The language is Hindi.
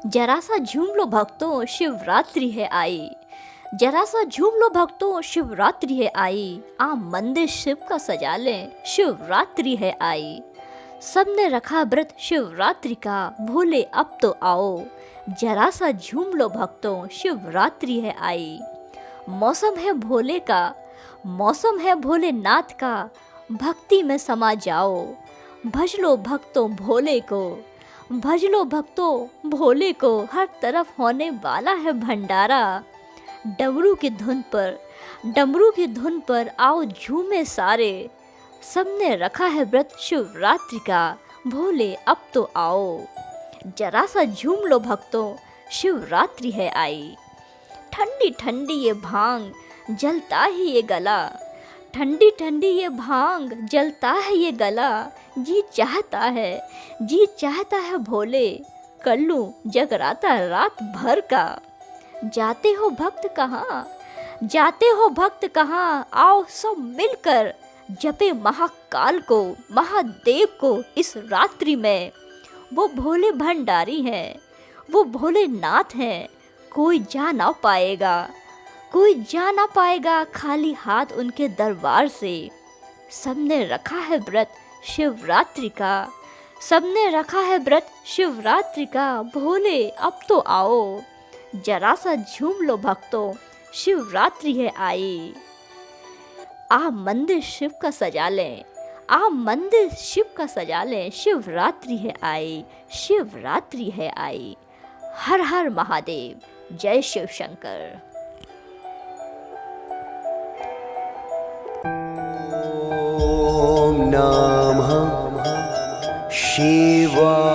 जरा सा झूम लो भक्तों, शिवरात्रि है आई। जरा सा झूम लो भक्तों, शिवरात्रि है आई। आ मंदिर शिव का सजा लें, शिवरात्रि है आई। सबने रखा व्रत शिवरात्रि का, भोले अब तो आओ। जरा सा झूम लो भक्तों, शिवरात्रि है आई। मौसम है भोले का, मौसम है भोलेनाथ का, भक्ति में समा जाओ। भज लो भक्तों भोले को, भज लो भक्तों भोले को। हर तरफ होने वाला है भंडारा। डमरू की धुन पर, डमरू की धुन पर आओ झूमे सारे। सबने रखा है व्रत शिवरात्रि का, भोले अब तो आओ। जरा सा झूम लो भक्तों, शिवरात्रि है आई। ठंडी ठंडी ये भांग, जलता ही ये गला। ठंडी ठंडी ये भांग, जलता है ये गला। जी चाहता है, जी चाहता है भोले, कर लूं जगराता रात भर का। जाते हो भक्त कहाँ, जाते हो भक्त कहाँ, आओ सब मिलकर जपे महाकाल को, महादेव को इस रात्रि में। वो भोले भंडारी हैं, वो भोलेनाथ हैं, कोई जा ना पाएगा, कोई जा ना पाएगा खाली हाथ उनके दरबार से। सबने रखा है व्रत शिवरात्रि का, सबने रखा है व्रत शिवरात्रि का, भोले अब तो आओ। जरा सा झूम लो भक्तों, शिवरात्रि है आई। आ मंदिर शिव का सजा लें, आ मंदिर शिव का सजा लें। शिवरात्रि है आई, शिवरात्रि है आई। हर हर महादेव, जय शिव शंकर। ओम नमः शिवाय।